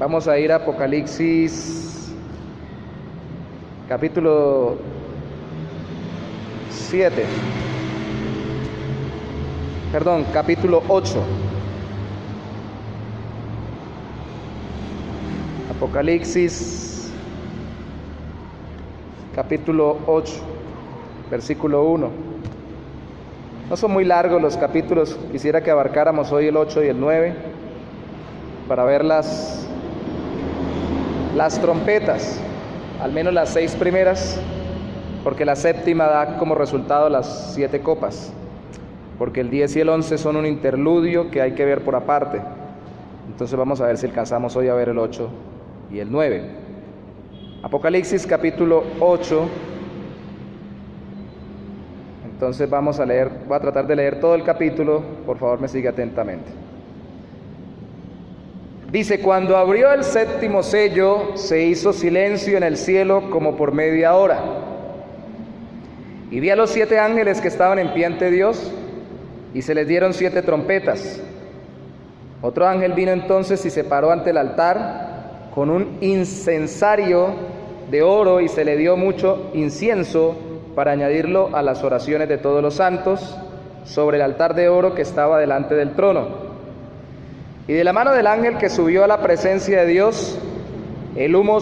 Vamos a ir a Apocalipsis capítulo 7. Perdón, capítulo 8. Apocalipsis capítulo 8, versículo 1. No son muy largos los capítulos, quisiera que abarcáramos hoy el 8 y el 9 para ver las trompetas, al menos las 6 primeras, porque la séptima da como resultado las 7 copas, porque el 10 y el 11 son un interludio que hay que ver por aparte. Entonces vamos a ver si alcanzamos hoy a ver el 8 y el 9. Apocalipsis capítulo 8. Entonces vamos a leer, voy a tratar de leer todo el capítulo, por favor me sigue atentamente. Dice: cuando abrió el séptimo sello, se hizo silencio en el cielo como por media hora. Y vi a los 7 ángeles que estaban en pie ante Dios, y se les dieron 7 trompetas. Otro ángel vino entonces y se paró ante el altar con un incensario de oro, y se le dio mucho incienso para añadirlo a las oraciones de todos los santos sobre el altar de oro que estaba delante del trono. Y de la mano del ángel que subió a la presencia de Dios, el humo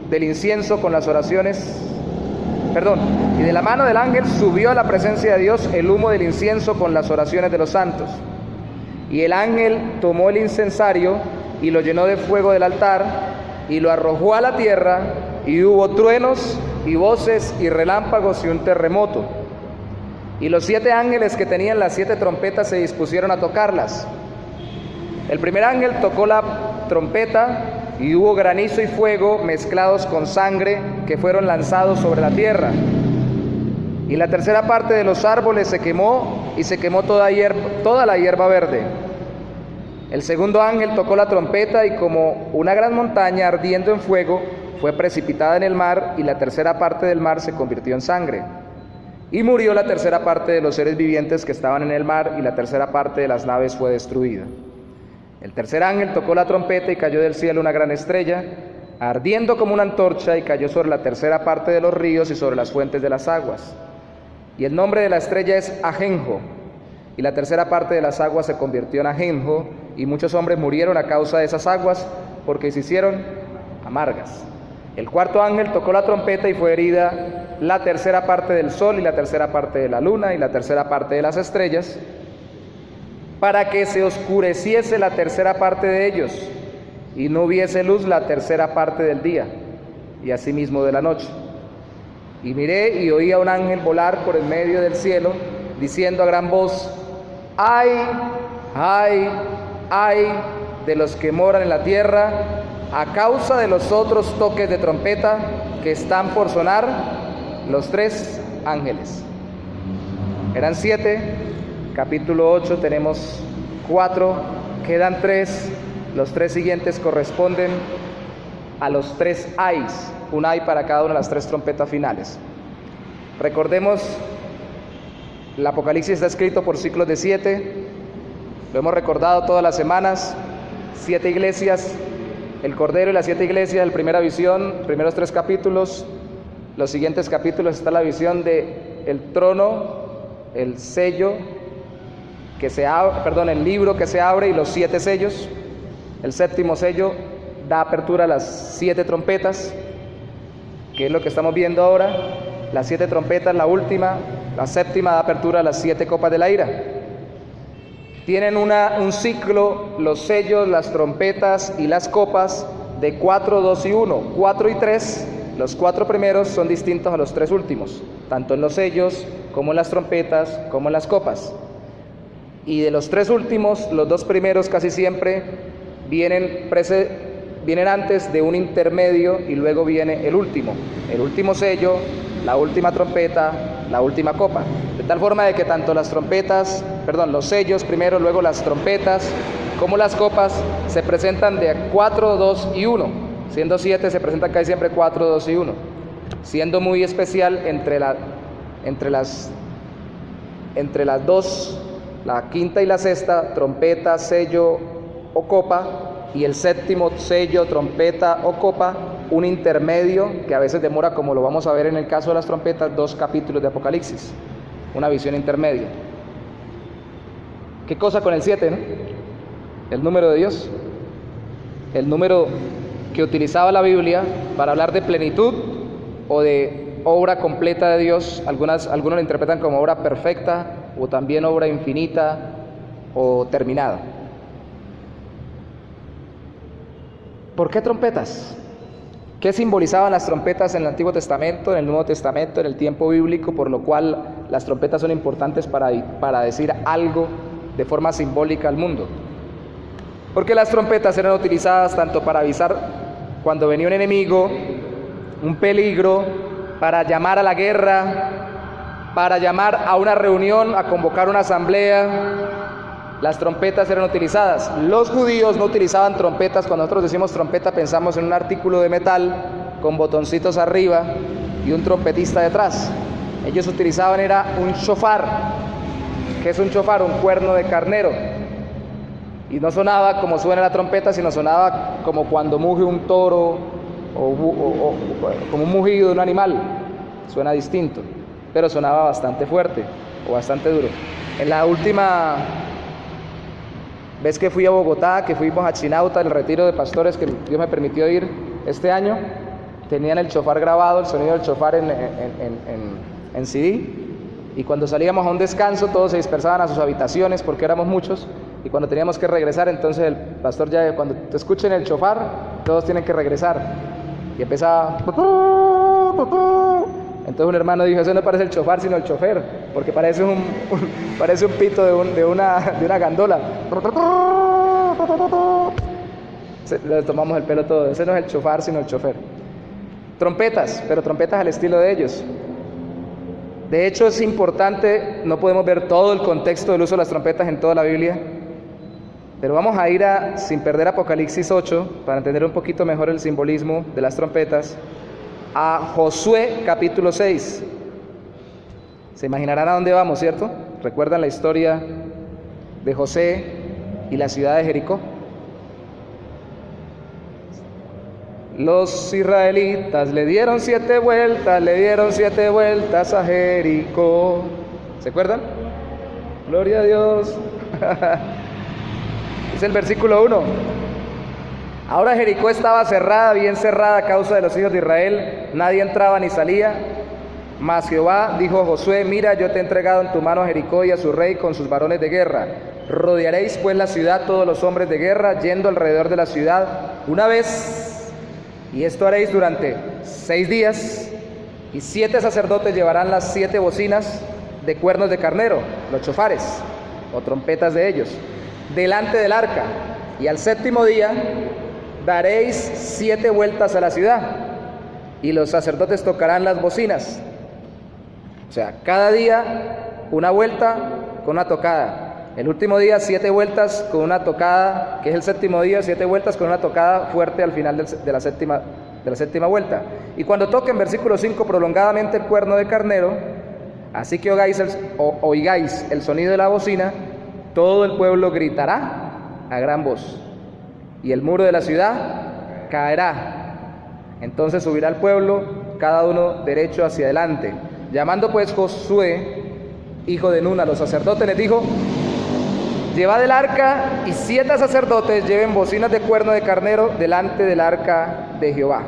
del incienso con las oraciones, y de la mano del ángel subió a la presencia de Dios el humo del incienso con las oraciones de los santos. Y el ángel tomó el incensario y lo llenó de fuego del altar y lo arrojó a la tierra, y hubo truenos y voces y relámpagos y un terremoto. Y los 7 ángeles que tenían las 7 trompetas se dispusieron a tocarlas. El primer ángel tocó la trompeta, y hubo granizo y fuego mezclados con sangre que fueron lanzados sobre la tierra. Y la tercera parte de los árboles se quemó, y se quemó toda la hierba verde. El segundo ángel tocó la trompeta, y como una gran montaña ardiendo en fuego fue precipitada en el mar, y la tercera parte del mar se convirtió en sangre. Y murió la tercera parte de los seres vivientes que estaban en el mar, y la tercera parte de las naves fue destruida. El tercer ángel tocó la trompeta, y cayó del cielo una gran estrella, ardiendo como una antorcha, y cayó sobre la tercera parte de los ríos y sobre las fuentes de las aguas. Y el nombre de la estrella es Ajenjo, y la tercera parte de las aguas se convirtió en ajenjo, y muchos hombres murieron a causa de esas aguas, porque se hicieron amargas. El cuarto ángel tocó la trompeta, y fue herida la tercera parte del sol, y la tercera parte de la luna, y la tercera parte de las estrellas, para que se oscureciese la tercera parte de ellos, y no hubiese luz la tercera parte del día, y asimismo de la noche. Y miré y oí a un ángel volar por el medio del cielo, diciendo a gran voz: ¡ay, ay, ay de los que moran en la tierra, a causa de los otros toques de trompeta que están por sonar los 3 ángeles! Eran 7. Capítulo 8 tenemos 4, quedan 3, los 3 siguientes corresponden a los 3 ayes, un ay para cada una de las 3 trompetas finales. Recordemos, el Apocalipsis está escrito por ciclos de 7, lo hemos recordado todas las semanas, 7 iglesias, el Cordero y las 7 iglesias, la primera visión, primeros 3 capítulos, los siguientes capítulos está la visión de el trono, el sello, el libro que se abre y los 7 sellos. El séptimo sello da apertura a las 7 trompetas, que es lo que estamos viendo ahora. Las 7 trompetas, la última, la séptima, da apertura a las 7 copas de la ira. Tienen un ciclo, los sellos, las trompetas y las copas, de 4, 2 y 1. 4 y 3, los 4 primeros son distintos a los 3 últimos, tanto en los sellos, como en las trompetas, como en las copas. Y de los 3 últimos, los 2 primeros casi siempre vienen antes de un intermedio, y luego viene el último sello, la última trompeta, la última copa. De tal forma de que tanto los sellos primero, luego las trompetas, como las copas, se presentan de 4, 2 y 1. Siendo 7, se presentan casi siempre 4, 2 y 1. Siendo muy especial entre las 2, la quinta y la sexta, trompeta, sello o copa, y el séptimo sello, trompeta o copa, un intermedio que a veces demora, como lo vamos a ver en el caso de las trompetas, 2 capítulos de Apocalipsis, una visión intermedia. ¿Qué cosa con el 7, no? El número de Dios, el número que utilizaba la Biblia para hablar de plenitud o de obra completa de Dios. Algunos lo interpretan como obra perfecta o también obra infinita o terminada. ¿Por qué trompetas? ¿Qué simbolizaban las trompetas en el Antiguo Testamento, en el Nuevo Testamento, en el tiempo bíblico, por lo cual las trompetas son importantes para decir algo de forma simbólica al mundo? Porque las trompetas eran utilizadas tanto para avisar cuando venía un enemigo, un peligro, para llamar a la guerra, para llamar a una reunión, a convocar una asamblea. Las trompetas eran utilizadas. Los judíos no utilizaban trompetas. Cuando nosotros decimos trompeta pensamos en un artículo de metal con botoncitos arriba y un trompetista detrás. Ellos utilizaban era un shofar. ¿Qué es un shofar? Un cuerno de carnero. Y no sonaba como suena la trompeta, sino sonaba como cuando muge un toro o como un mugido de un animal. Suena distinto, pero sonaba bastante fuerte o bastante duro. En la última vez que fui a Bogotá, que fuimos a Chinauta, el retiro de pastores que Dios me permitió ir este año, tenían el shofar grabado, el sonido del shofar en CD. Y cuando salíamos a un descanso, todos se dispersaban a sus habitaciones porque éramos muchos. Y cuando teníamos que regresar, entonces el pastor ya, cuando te escuchen el shofar, todos tienen que regresar. Y empezaba... Entonces un hermano dijo, eso no parece el shofar, sino el chofer, porque parece un pito de una gandola. Le tomamos el pelo todo. Ese no es el shofar, sino el chofer. Trompetas, pero trompetas al estilo de ellos. De hecho es importante, no podemos ver todo el contexto del uso de las trompetas en toda la Biblia, pero vamos a ir sin perder Apocalipsis 8, para entender un poquito mejor el simbolismo de las trompetas, a Josué capítulo 6. Se imaginarán a dónde vamos, ¿cierto? ¿Recuerdan la historia de José y la ciudad de Jericó? Los israelitas le dieron 7 vueltas a Jericó. ¿Se acuerdan? Gloria a Dios. Es el versículo 1. Ahora Jericó estaba cerrada, bien cerrada a causa de los hijos de Israel. Nadie entraba ni salía. Mas Jehová dijo a Josué, mira, yo te he entregado en tu mano a Jericó y a su rey con sus varones de guerra. Rodearéis pues la ciudad todos los hombres de guerra, yendo alrededor de la ciudad una vez. Y esto haréis durante 6 días, y 7 sacerdotes llevarán las 7 bocinas de cuernos de carnero, los chofares, o trompetas de ellos, delante del arca. Y al 7º día daréis 7 vueltas a la ciudad, y los sacerdotes tocarán las bocinas. O sea, cada día una vuelta con una tocada. El último día 7 vueltas con una tocada, que es el 7º día, 7 vueltas con una tocada fuerte al final de la séptima vuelta. Y cuando toquen, versículo 5, prolongadamente el cuerno de carnero, así que oigáis el sonido de la bocina, todo el pueblo gritará a gran voz, y el muro de la ciudad caerá. Entonces subirá el pueblo, cada uno derecho hacia adelante. Llamando pues Josué, hijo de Nun, a los sacerdotes, les dijo, llevad el arca, y 7 sacerdotes lleven bocinas de cuerno de carnero delante del arca de Jehová.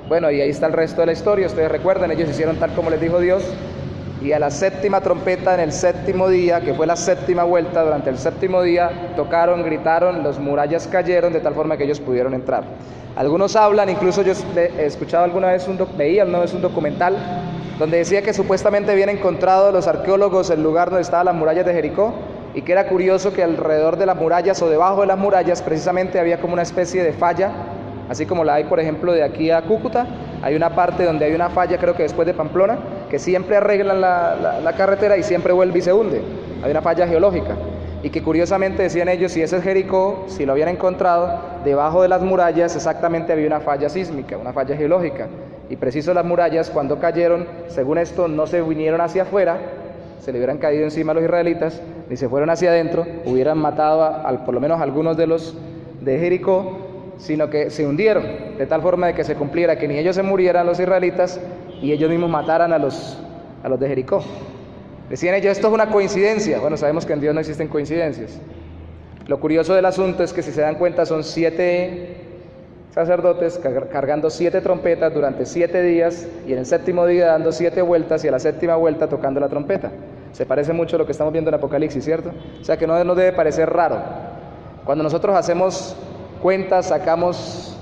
Bueno, y ahí está el resto de la historia. Ustedes recuerdan, ellos hicieron tal como les dijo Dios, y a la 7ª trompeta en el 7º día, que fue la 7ª vuelta, durante el 7º día tocaron, gritaron, las murallas cayeron de tal forma que ellos pudieron entrar. Algunos hablan, incluso yo he escuchado alguna vez veía una vez un documental donde decía que supuestamente habían encontrado los arqueólogos el lugar donde estaban las murallas de Jericó, y que era curioso que alrededor de las murallas o debajo de las murallas precisamente había como una especie de falla, así como la hay por ejemplo de aquí a Cúcuta. Hay una parte donde hay una falla, creo que después de Pamplona, que siempre arreglan la carretera y siempre vuelve y se hunde. Hay una falla geológica, y que curiosamente decían ellos, si ese es Jericó, si lo habían encontrado, debajo de las murallas exactamente había una falla sísmica, una falla geológica, y preciso las murallas cuando cayeron, según esto, no se vinieron hacia afuera, se le hubieran caído encima a los israelitas, ni se fueron hacia adentro, hubieran matado por lo menos algunos de los de Jericó, sino que se hundieron, de tal forma de que se cumpliera que ni ellos se murieran, los israelitas, y ellos mismos mataran a los de Jericó. Decían ellos, esto es una coincidencia. Bueno, sabemos que en Dios no existen coincidencias. Lo curioso del asunto es que, si se dan cuenta, son 7 sacerdotes cargando 7 trompetas durante 7 días, y en el séptimo día dando 7 vueltas, y a la séptima vuelta tocando la trompeta. Se parece mucho a lo que estamos viendo en Apocalipsis, ¿cierto? O sea que no nos debe parecer raro. Cuando nosotros hacemos cuentas, sacamos,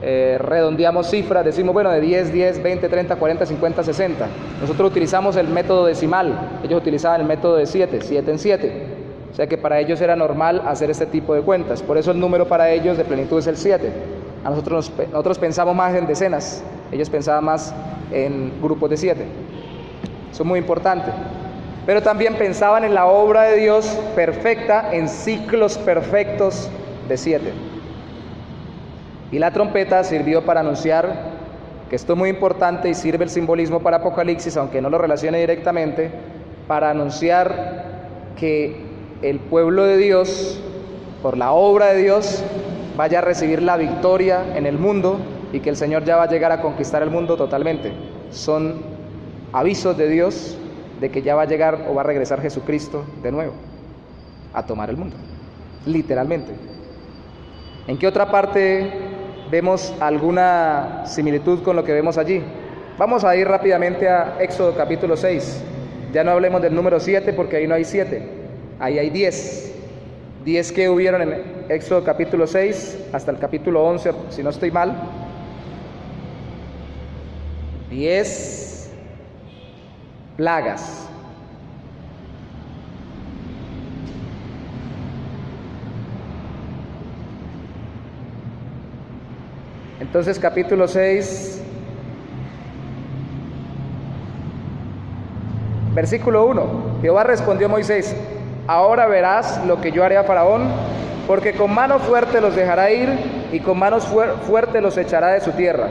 redondeamos cifras, decimos, bueno, de 10, 10, 20, 30, 40, 50, 60. Nosotros utilizamos el método decimal, ellos utilizaban el método de 7, 7 en 7. O sea que para ellos era normal hacer este tipo de cuentas. Por eso el número para ellos de plenitud es el 7. Nosotros pensamos más en decenas, ellos pensaban más en grupos de 7. Eso es muy importante. Pero también pensaban en la obra de Dios perfecta, en ciclos perfectos de 7. Y la trompeta sirvió para anunciar, que esto es muy importante y sirve el simbolismo para Apocalipsis, aunque no lo relacione directamente, para anunciar que el pueblo de Dios, por la obra de Dios, vaya a recibir la victoria en el mundo, y que el Señor ya va a llegar a conquistar el mundo totalmente. Son avisos de Dios de que ya va a llegar o va a regresar Jesucristo de nuevo a tomar el mundo, literalmente. ¿En qué otra parte vemos alguna similitud con lo que vemos allí? Vamos a ir rápidamente a Éxodo capítulo 6. Ya no hablemos del número 7, porque ahí no hay 7, ahí hay 10. 10 que hubieron en Éxodo capítulo 6 hasta el capítulo 11, si no estoy mal. 10 plagas. Entonces, capítulo 6, versículo 1. Jehová respondió a Moisés: ahora verás lo que yo haré a Faraón, porque con mano fuerte los dejará ir, y con manos fuertes los echará de su tierra.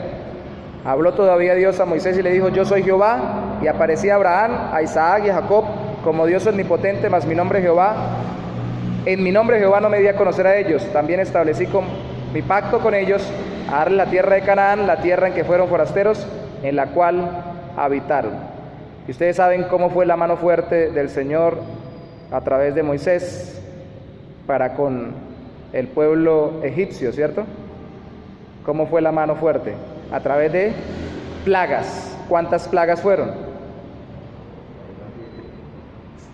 Habló todavía Dios a Moisés y le dijo: yo soy Jehová. Y aparecí a Abraham, a Isaac y a Jacob como Dios omnipotente, mas mi nombre Jehová. En mi nombre Jehová no me di a conocer a ellos. También establecí mi pacto con ellos, a darle la tierra de Canaán, la tierra en que fueron forasteros, en la cual habitaron. Y ustedes saben cómo fue la mano fuerte del Señor a través de Moisés para con el pueblo egipcio, ¿cierto? ¿Cómo fue la mano fuerte? A través de plagas. ¿Cuántas plagas fueron?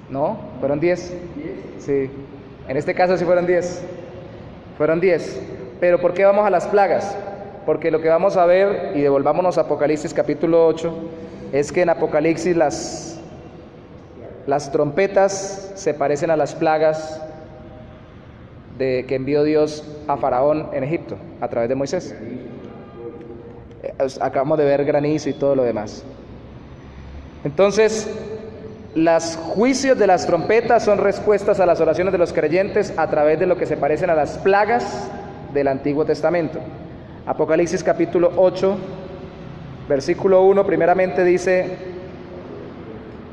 ¿No? ¿Fueron 10? Sí. En este caso sí fueron 10. Fueron 10. Pero ¿por qué vamos a las plagas? Porque lo que vamos a ver, y devolvámonos a Apocalipsis capítulo 8, es que en Apocalipsis las trompetas se parecen a las plagas que envió Dios a Faraón en Egipto a través de Moisés. Acabamos de ver granizo y todo lo demás. Entonces, los juicios de las trompetas son respuestas a las oraciones de los creyentes a través de lo que se parecen a las plagas del Antiguo Testamento. Apocalipsis capítulo 8, versículo 1, primeramente dice: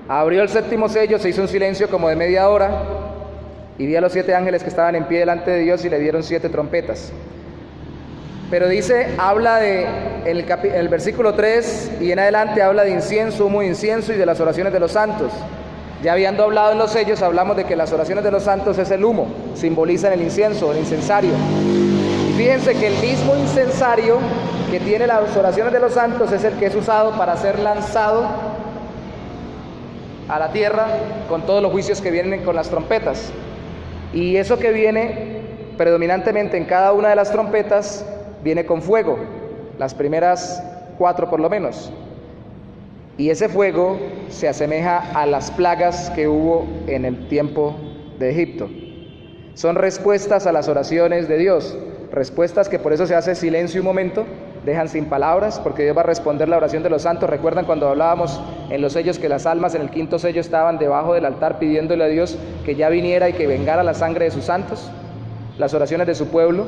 abrió el séptimo sello, se hizo un silencio como de media hora, y vi a los 7 ángeles que estaban en pie delante de Dios, y le dieron 7 trompetas. Pero dice, habla en el versículo 3 y en adelante habla de incienso, humo de incienso y de las oraciones de los santos. Ya habiendo hablado en los sellos, hablamos de que las oraciones de los santos es el humo, simbolizan el incienso, el incensario. Y fíjense que el mismo incensario que tiene las oraciones de los santos es el que es usado para ser lanzado a la tierra con todos los juicios que vienen con las trompetas. Y eso que viene predominantemente en cada una de las trompetas viene con fuego, las primeras 4 por lo menos. Y ese fuego se asemeja a las plagas que hubo en el tiempo de Egipto. Son respuestas a las oraciones de Dios, respuestas que por eso se hace silencio un momento, dejan sin palabras, porque Dios va a responder la oración de los santos. ¿Recuerdan cuando hablábamos en los sellos que las almas en el 5.º sello estaban debajo del altar pidiéndole a Dios que ya viniera y que vengara la sangre de sus santos? Las oraciones de su pueblo.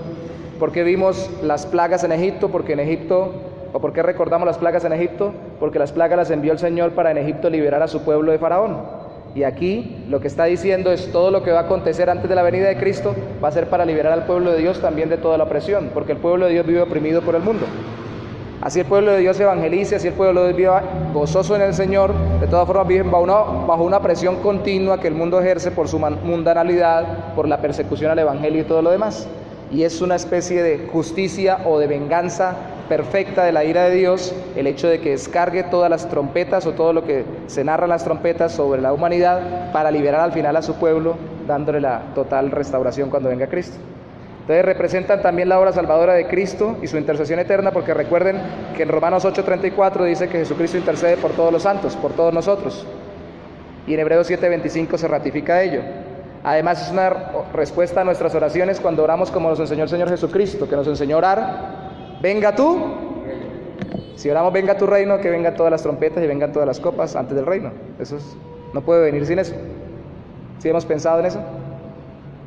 ¿Por qué vimos las plagas en Egipto? Porque en Egipto, ¿o por qué recordamos las plagas en Egipto? Porque las plagas las envió el Señor para en Egipto liberar a su pueblo de Faraón. Y aquí lo que está diciendo es todo lo que va a acontecer antes de la venida de Cristo va a ser para liberar al pueblo de Dios también de toda la opresión, porque el pueblo de Dios vive oprimido por el mundo. Así el pueblo de Dios evangelice, así el pueblo de Dios viva gozoso en el Señor, de todas formas viven bajo una presión continua que el mundo ejerce por su mundanalidad, por la persecución al evangelio y todo lo demás. Y es una especie de justicia o de venganza perfecta de la ira de Dios el hecho de que descargue todas las trompetas o todo lo que se narra en las trompetas sobre la humanidad para liberar al final a su pueblo, dándole la total restauración cuando venga Cristo. Entonces representan también la obra salvadora de Cristo y su intercesión eterna, porque recuerden que en Romanos 8:34 dice que Jesucristo intercede por todos los santos, por todos nosotros. Y en Hebreos 7:25 se ratifica ello. Además es una respuesta a nuestras oraciones cuando oramos como nos enseñó el Señor Jesucristo, que nos enseñó a orar, venga tú. Si oramos venga tu reino, que vengan todas las trompetas y vengan todas las copas antes del reino. Eso no puede venir sin eso. ¿Sí hemos pensado en eso?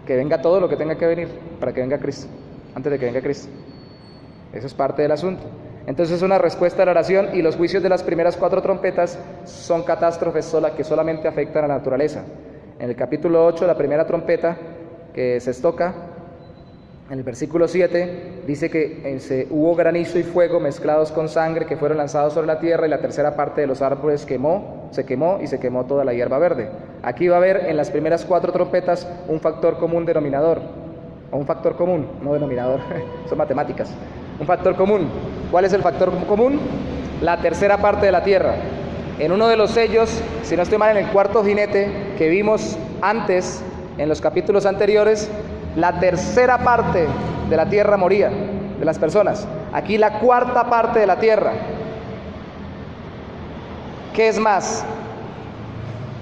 Que venga todo lo que tenga que venir para que venga Cristo, antes de que venga Cristo. Eso es parte del asunto. Entonces es una respuesta a la oración, y los juicios de las primeras 4 trompetas son catástrofes que solamente afectan a la naturaleza. En el capítulo 8, la primera trompeta que se toca, en el versículo 7, dice que hubo granizo y fuego mezclados con sangre que fueron lanzados sobre la tierra, y la tercera parte de los árboles se quemó toda la hierba verde. Aquí va a haber en las primeras 4 trompetas un factor común denominador, o un factor común, no denominador, son matemáticas, un factor común. ¿Cuál es el factor común? La tercera parte de la tierra. En uno de los sellos, si no estoy mal, en el cuarto jinete que vimos antes, en los capítulos anteriores, la tercera parte de la tierra moría, de las personas. Aquí la cuarta parte de la tierra. ¿Qué es más?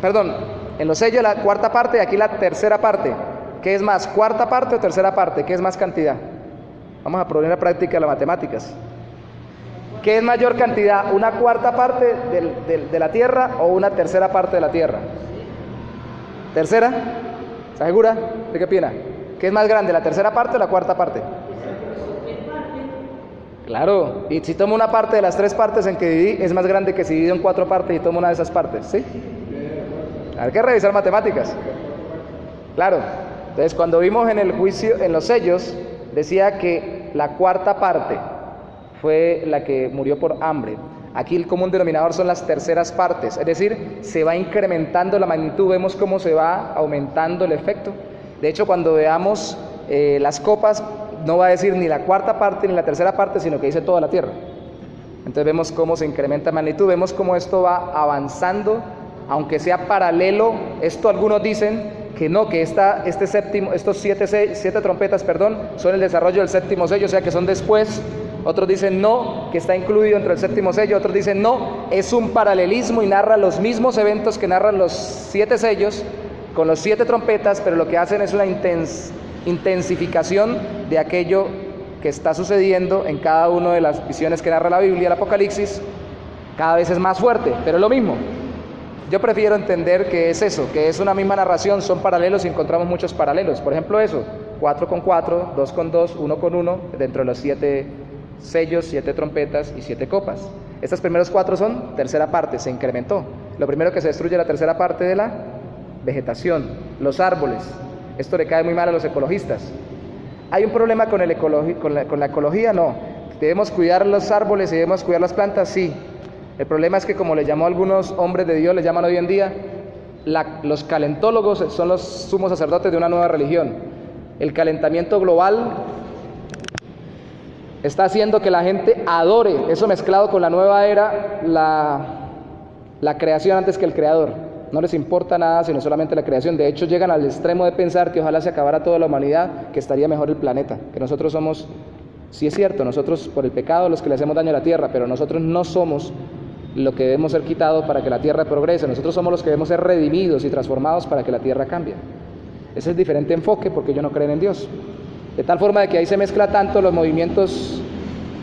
Perdón, en los sellos la cuarta parte y aquí la tercera parte. ¿Qué es más, cuarta parte o tercera parte? ¿Qué es más cantidad? Vamos a poner en la práctica las matemáticas. ¿Qué es mayor cantidad? ¿Una cuarta parte de la tierra o una tercera parte de la tierra? ¿Tercera? ¿Está segura? ¿De qué opina? ¿Qué es más grande, la tercera parte o la cuarta parte? Claro, y si tomo una parte de las 3 partes en que dividí, es más grande que si divido en 4 partes y tomo una de esas partes, ¿sí? Hay que revisar matemáticas. Claro, entonces cuando vimos en el juicio, en los sellos, decía que la cuarta parte fue la que murió por hambre. Aquí el común denominador son las terceras partes, es decir, se va incrementando la magnitud, vemos cómo se va aumentando el efecto. De hecho, cuando veamos las copas, no va a decir ni la cuarta parte ni la tercera parte, sino que dice toda la tierra. Entonces vemos cómo se incrementa la magnitud, vemos cómo esto va avanzando, aunque sea paralelo. Esto algunos dicen que no, que estos siete trompetas, son el desarrollo del séptimo sello, o sea que son después. Otros dicen no, que está incluido entre el séptimo sello. Otros dicen no, es un paralelismo y narra los mismos eventos que narran los 7 sellos, con los 7 trompetas, pero lo que hacen es una intensificación de aquello que está sucediendo en cada una de las visiones que narra la Biblia, el Apocalipsis. Cada vez es más fuerte, pero es lo mismo. Yo prefiero entender que es eso, que es una misma narración, son paralelos y encontramos muchos paralelos. Por ejemplo eso, 4 con 4, 2 con 2, 1 con 1, dentro de los 7 sellos, 7 trompetas y 7 copas. Estas primeros 4 son tercera parte, se incrementó. Lo primero que se destruye es la tercera parte de la vegetación, los árboles. Esto le cae muy mal a los ecologistas. ¿Hay un problema con la ecología? No. ¿Debemos cuidar los árboles y debemos cuidar las plantas? Sí. El problema es que, como le llamó algunos hombres de Dios, le llaman hoy en día, los calentólogos son los sumos sacerdotes de una nueva religión. El calentamiento global está haciendo que la gente adore, eso mezclado con la nueva era, la creación antes que el creador. No les importa nada sino solamente la creación. De hecho, llegan al extremo de pensar que ojalá se acabara toda la humanidad, que estaría mejor el planeta, que nosotros somos, sí es cierto, nosotros por el pecado los que le hacemos daño a la tierra, pero nosotros no somos lo que debemos ser quitados para que la tierra progrese. Nosotros somos los que debemos ser redimidos y transformados para que la tierra cambie. Ese es diferente enfoque, porque ellos no creen en Dios. De tal forma de que ahí se mezcla tanto los movimientos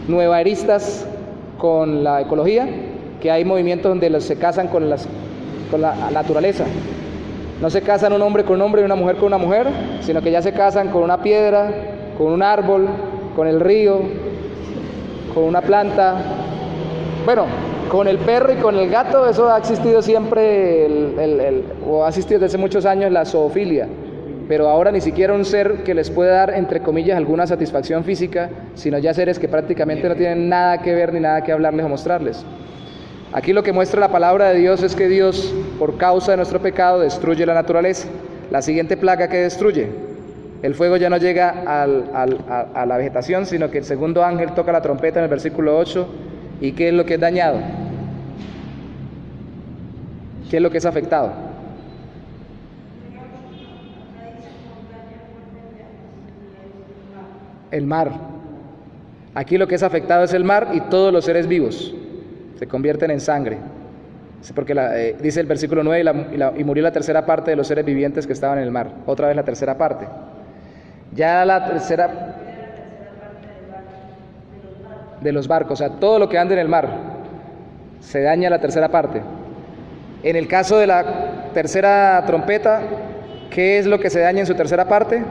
nuevaeristas con la ecología, que hay movimientos donde se casan con la naturaleza. No se casan un hombre con un hombre y una mujer con una mujer, sino que ya se casan con una piedra, con un árbol, con el río, con una planta. Bueno, con el perro y con el gato, eso ha existido siempre, o ha existido desde hace muchos años la zoofilia, pero ahora ni siquiera un ser que les pueda dar, entre comillas, alguna satisfacción física, sino ya seres que prácticamente no tienen nada que ver ni nada que hablarles o mostrarles. Aquí lo que muestra la palabra de Dios es que Dios, por causa de nuestro pecado, destruye la naturaleza. La siguiente plaga que destruye, el fuego ya no llega a la vegetación, sino que el segundo ángel toca la trompeta en el versículo 8. ¿Y qué es lo que es dañado? ¿Qué es lo que es afectado? El mar. Aquí lo que es afectado es el mar y todos los seres vivos se convierten en sangre. Porque dice el versículo 9, y murió la tercera parte de los seres vivientes que estaban en el mar. Otra vez la tercera parte. Ya la tercera de los barcos, o sea, todo lo que anda en el mar, se daña la tercera parte. En el caso de la tercera trompeta, ¿qué es lo que se daña en su tercera parte?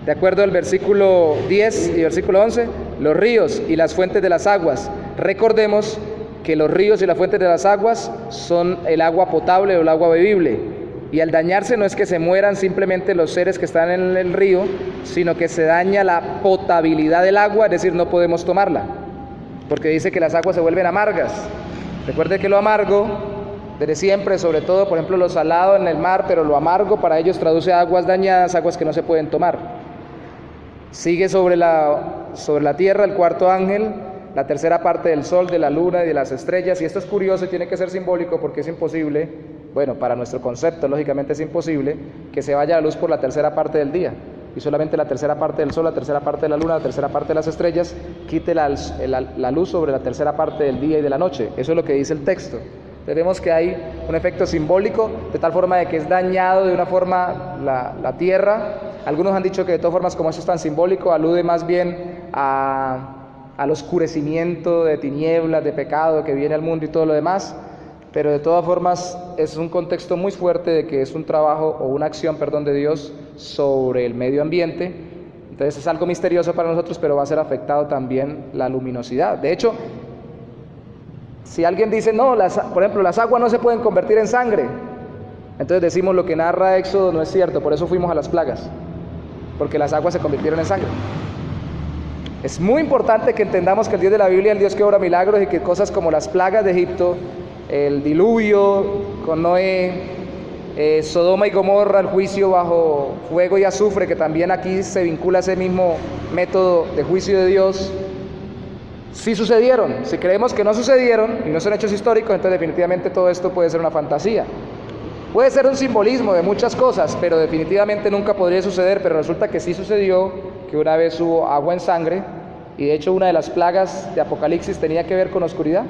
De acuerdo al versículo 10 y versículo 11, los ríos y las fuentes de las aguas. Recordemos que los ríos y las fuentes de las aguas son el agua potable o el agua bebible. Y al dañarse no es que se mueran simplemente los seres que están en el río, sino que se daña la potabilidad del agua, es decir, no podemos tomarla. Porque dice que las aguas se vuelven amargas. Recuerde que lo amargo, desde siempre, sobre todo, por ejemplo, lo salado en el mar, pero lo amargo para ellos traduce a aguas dañadas, aguas que no se pueden tomar. Sigue sobre la tierra el cuarto ángel, la tercera parte del sol, de la luna y de las estrellas. Y esto es curioso y tiene que ser simbólico porque es imposible, bueno, para nuestro concepto, lógicamente es imposible que se vaya la luz por la tercera parte del día. Y solamente la tercera parte del sol, la tercera parte de la luna, la tercera parte de las estrellas, quite la luz sobre la tercera parte del día y de la noche. Eso es lo que dice el texto. Vemos que hay un efecto simbólico, de tal forma de que es dañado de una forma la tierra. Algunos han dicho que de todas formas, como eso es tan simbólico, alude más bien al oscurecimiento de tinieblas, de pecado que viene al mundo y todo lo demás. Pero de todas formas es un contexto muy fuerte de que es un trabajo o una acción, de Dios sobre el medio ambiente. Entonces es algo misterioso para nosotros, pero va a ser afectado también la luminosidad. De hecho, si alguien dice, no, por ejemplo, las aguas no se pueden convertir en sangre, entonces decimos lo que narra Éxodo no es cierto, por eso fuimos a las plagas, porque las aguas se convirtieron en sangre. Es muy importante que entendamos que el Dios de la Biblia es el Dios que obra milagros y que cosas como las plagas de Egipto, el diluvio con Noé, Sodoma y Gomorra, el juicio bajo fuego y azufre, que también aquí se vincula a ese mismo método de juicio de Dios, sí sucedieron. Si creemos que no sucedieron y no son hechos históricos, entonces definitivamente todo esto puede ser una fantasía. Puede ser un simbolismo de muchas cosas, pero definitivamente nunca podría suceder. Pero resulta que sí sucedió, que una vez hubo agua en sangre, y de hecho una de las plagas de Apocalipsis tenía que ver con oscuridad,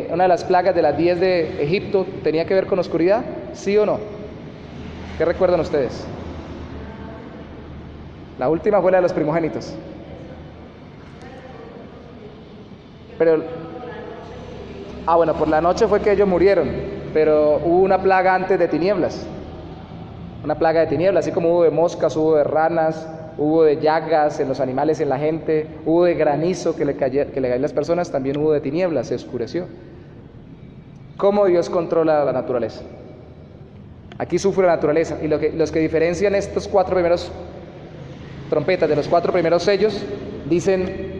una de las plagas de las 10 de Egipto tenía que ver con oscuridad, ¿sí o no? ¿Qué recuerdan ustedes? La última fue la de los primogénitos. Pero, bueno, por la noche fue que ellos murieron, pero hubo una plaga antes de tinieblas. Una plaga de tinieblas, así como hubo de moscas, hubo de ranas, hubo de llagas en los animales y en la gente, hubo de granizo que le cayó a las personas, también hubo de tinieblas, se oscureció. ¿Cómo Dios controla la naturaleza? Aquí sufre la naturaleza, y los que diferencian estos 4 primeros trompetas de los 4 primeros sellos, dicen,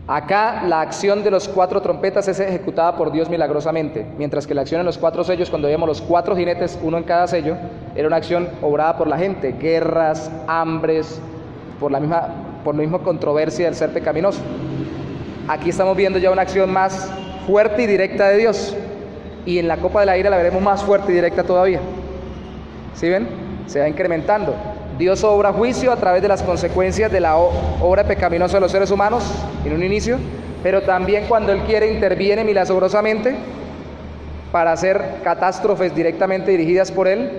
acá la acción de los 4 trompetas es ejecutada por Dios milagrosamente, mientras que la acción en los 4 sellos, cuando veíamos los 4 jinetes, uno en cada sello, era una acción obrada por la gente, guerras, hambres, por la misma controversia del ser pecaminoso. Aquí estamos viendo ya una acción más fuerte y directa de Dios, y en la copa de la ira la veremos más fuerte y directa todavía. ¿Sí ven? Se va incrementando. Dios obra juicio a través de las consecuencias de la obra pecaminosa de los seres humanos en un inicio, pero también cuando Él quiere interviene milagrosamente para hacer catástrofes directamente dirigidas por Él.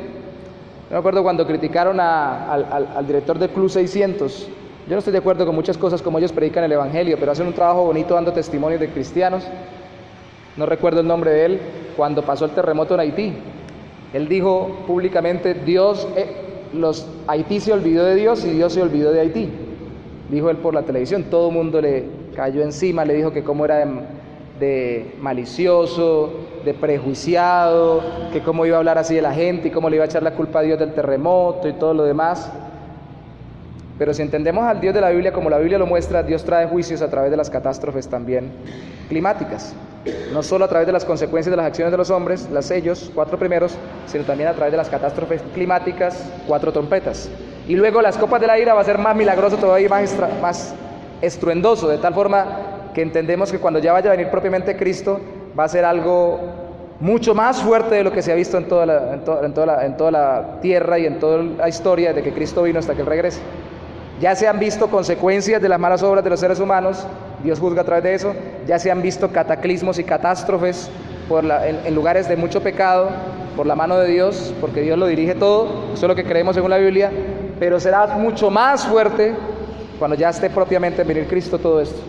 Yo me acuerdo cuando criticaron al director del Club 600. Yo no estoy de acuerdo con muchas cosas como ellos predican el Evangelio, pero hacen un trabajo bonito dando testimonios de cristianos. No recuerdo el nombre de él. Cuando pasó el terremoto en Haití, él dijo públicamente, Haití se olvidó de Dios y Dios se olvidó de Haití. Dijo él por la televisión, todo el mundo le cayó encima, le dijo que cómo era de malicioso, de prejuiciado, que cómo iba a hablar así de la gente y cómo le iba a echar la culpa a Dios del terremoto y todo lo demás. Pero si entendemos al Dios de la Biblia como la Biblia lo muestra, Dios trae juicios a través de las catástrofes también climáticas, no solo a través de las consecuencias de las acciones de los hombres, las sellos, 4 primeros, sino también a través de las catástrofes climáticas, 4 trompetas. Y luego las copas de la ira va a ser más milagroso todavía, más estruendoso, de tal forma que entendemos que cuando ya vaya a venir propiamente Cristo, va a ser algo mucho más fuerte de lo que se ha visto en toda la tierra y en toda la historia desde que Cristo vino hasta que Él regrese. Ya se han visto consecuencias de las malas obras de los seres humanos, Dios juzga a través de eso, ya se han visto cataclismos y catástrofes en lugares de mucho pecado, por la mano de Dios, porque Dios lo dirige todo, eso es lo que creemos según la Biblia, pero será mucho más fuerte cuando ya esté propiamente en venir Cristo todo esto.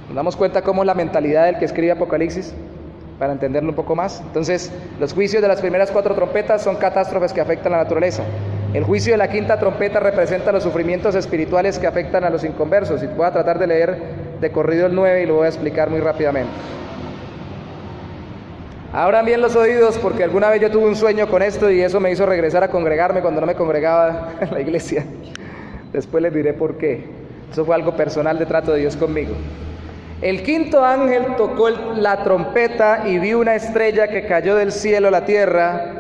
Nos damos cuenta cómo es la mentalidad del que escribe Apocalipsis, para entenderlo un poco más. Entonces, los juicios de las primeras 4 trompetas son catástrofes que afectan a la naturaleza. El juicio de la 5ª trompeta representa los sufrimientos espirituales que afectan a los inconversos. Y voy a tratar de leer de corrido el 9 y lo voy a explicar muy rápidamente. Abran bien los oídos, porque alguna vez yo tuve un sueño con esto y eso me hizo regresar a congregarme cuando no me congregaba en la iglesia. Después les diré por qué. Eso fue algo personal de trato de Dios conmigo. El 5º ángel tocó la trompeta y vi una estrella que cayó del cielo a la tierra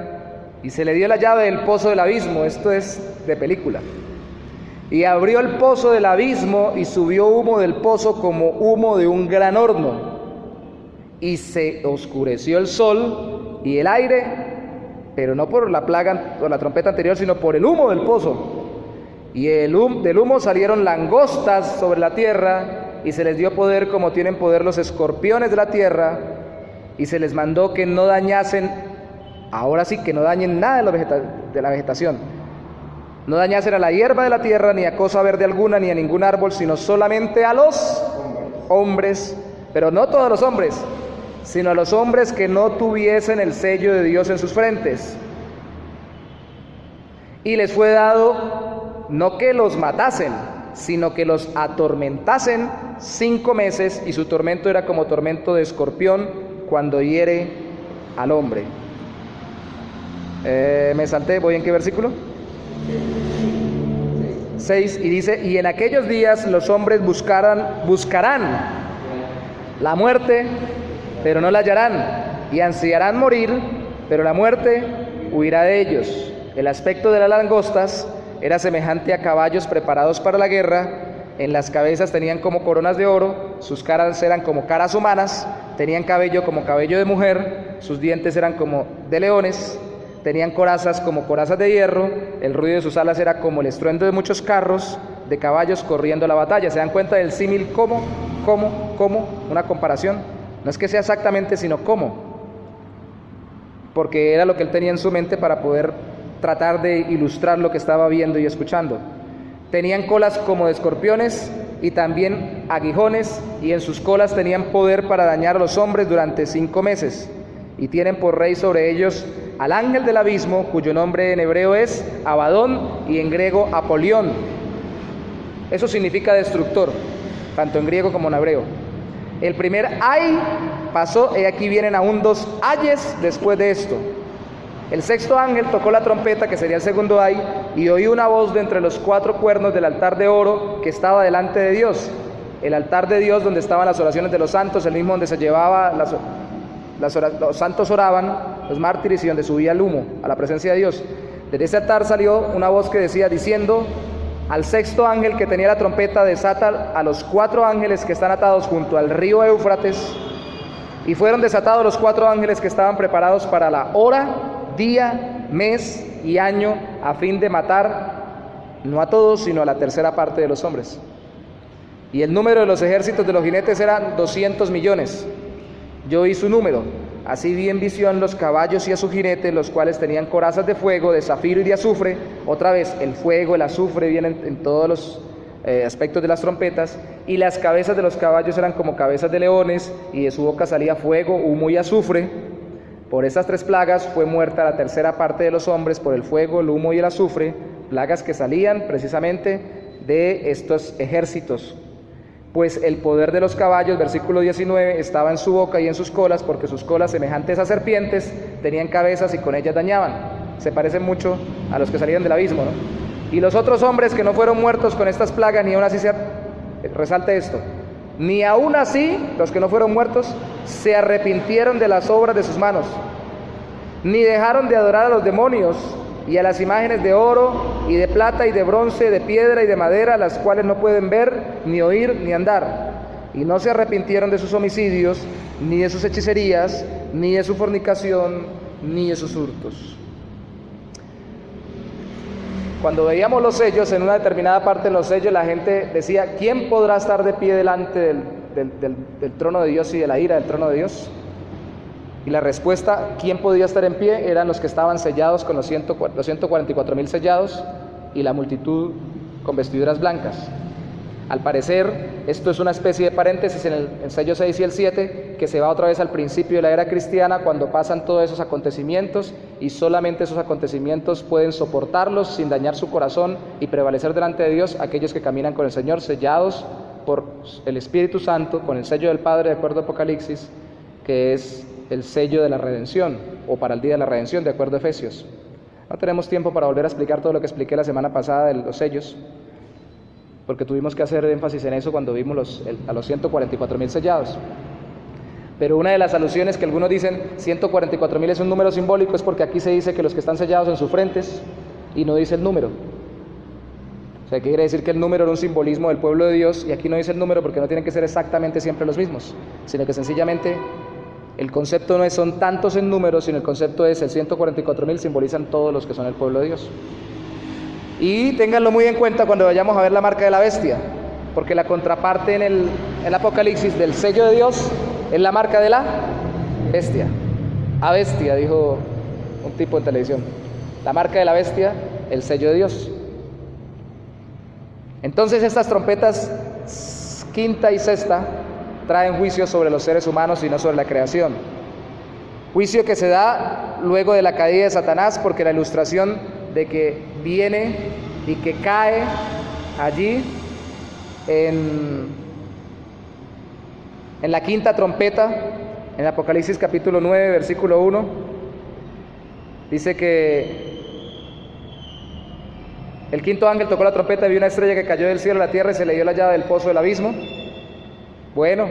y se le dio la llave del pozo del abismo. Esto es de película. Y abrió el pozo del abismo y subió humo del pozo como humo de un gran horno. Y se oscureció el sol y el aire, pero no por la plaga o la trompeta anterior, sino por el humo del pozo. Y del humo salieron langostas sobre la tierra, y se les dio poder como tienen poder los escorpiones de la tierra, y se les mandó que no dañasen, ahora sí que no dañen nada de la vegetación, no dañasen a la hierba de la tierra, ni a cosa verde alguna, ni a ningún árbol, sino solamente a los hombres, pero no todos los hombres, sino a los hombres que no tuviesen el sello de Dios en sus frentes. Y les fue dado no que los matasen, sino que los atormentasen 5 meses, y su tormento era como tormento de escorpión cuando hiere al hombre. Me salté, ¿voy en qué versículo? 6, y dice: y en aquellos días los hombres buscarán la muerte, pero no la hallarán, y ansiarán morir, pero la muerte huirá de ellos. El aspecto de las langostas era semejante a caballos preparados para la guerra. En las cabezas tenían como coronas de oro, sus caras eran como caras humanas, tenían cabello como cabello de mujer, sus dientes eran como de leones, tenían corazas como corazas de hierro, el ruido de sus alas era como el estruendo de muchos carros de caballos corriendo a la batalla. ¿Se dan cuenta del símil? ¿Cómo? Una comparación. No es que sea exactamente, sino cómo. Porque era lo que él tenía en su mente para poder tratar de ilustrar lo que estaba viendo y escuchando. Tenían colas como de escorpiones y también aguijones, y en sus colas tenían poder para dañar a los hombres durante 5 meses. Y tienen por rey sobre ellos al ángel del abismo, cuyo nombre en hebreo es Abadón y en griego Apolión. Eso significa destructor, tanto en griego como en hebreo. El primer ay pasó, y aquí vienen aún 2 ayes después de esto. El 6º ángel tocó la trompeta, que sería el segundo ay, y oí una voz de entre los 4 cuernos del altar de oro que estaba delante de Dios. El altar de Dios, donde estaban las oraciones de los santos, el mismo donde se llevaba los santos oraban, los mártires, y donde subía el humo a la presencia de Dios. Desde ese altar salió una voz que decía, diciendo: al 6º ángel que tenía la trompeta, desata a los 4 ángeles que están atados junto al río Éufrates. Y fueron desatados los 4 ángeles que estaban preparados para la hora, día, mes y año, a fin de matar no a todos, sino a la tercera parte de los hombres. Y el número de los ejércitos de los jinetes eran 200 millones. Yo oí su número. Así vi en visión los caballos y a sus jinetes, los cuales tenían corazas de fuego, de zafiro y de azufre. Otra vez, el fuego, el azufre vienen en todos los aspectos de las trompetas. Y las cabezas de los caballos eran como cabezas de leones, y de su boca salía fuego, humo y azufre. Por estas 3 plagas fue muerta la tercera parte de los hombres, por el fuego, el humo y el azufre, plagas que salían precisamente de estos ejércitos. pues el poder de los caballos, versículo 19, estaba en su boca y en sus colas, porque sus colas, semejantes a serpientes, tenían cabezas y con ellas dañaban. Se parecen mucho a los que salieron del abismo, ¿no? Y los otros hombres que no fueron muertos con estas plagas, ni aún así resalte esto, ni aún así los que no fueron muertos se arrepintieron de las obras de sus manos, ni dejaron de adorar a los demonios y a las imágenes de oro y de plata y de bronce, de piedra y de madera, las cuales no pueden ver, ni oír, ni andar. Y no se arrepintieron de sus homicidios, ni de sus hechicerías, ni de su fornicación, ni de sus hurtos. Cuando veíamos los sellos, en una determinada parte de los sellos, la gente decía, ¿quién podrá estar de pie delante del trono de Dios y de la ira del trono de Dios? Y la respuesta, ¿quién podía estar en pie? Eran los que estaban sellados con los 144,000 sellados y la multitud con vestiduras blancas. Al parecer, esto es una especie de paréntesis en el sello 6 y el 7, que se va otra vez al principio de la era cristiana, cuando pasan todos esos acontecimientos, y solamente esos acontecimientos pueden soportarlos sin dañar su corazón y prevalecer delante de Dios aquellos que caminan con el Señor, sellados por el Espíritu Santo, con el sello del Padre, de acuerdo a Apocalipsis, que es el sello de la redención, o para el día de la redención, de acuerdo a Efesios. No tenemos tiempo para volver a explicar todo lo que expliqué la semana pasada de los sellos, porque tuvimos que hacer énfasis en eso cuando vimos a los 144,000 sellados. Pero una de las alusiones que algunos dicen 144,000 es un número simbólico, es porque aquí se dice que los que están sellados en sus frentes, y no dice el número. O sea, quiere decir que el número era un simbolismo del pueblo de Dios, y aquí no dice el número porque no tienen que ser exactamente siempre los mismos, sino que sencillamente el concepto no son tantos en número, sino el concepto es el 144,000 simbolizan todos los que son el pueblo de Dios. Y ténganlo muy en cuenta cuando vayamos a ver la marca de la bestia, porque la contraparte en el Apocalipsis del sello de Dios es la marca de la bestia. A bestia, dijo un tipo en televisión. La marca de la bestia, el sello de Dios. Entonces estas trompetas quinta y sexta traen juicio sobre los seres humanos y no sobre la creación. Juicio que se da luego de la caída de Satanás, porque la ilustración de que viene y que cae allí en la quinta trompeta, en Apocalipsis capítulo 9, versículo 1, dice que el quinto ángel tocó la trompeta y vio una estrella que cayó del cielo a la tierra y se le dio la llave del pozo del abismo. Bueno,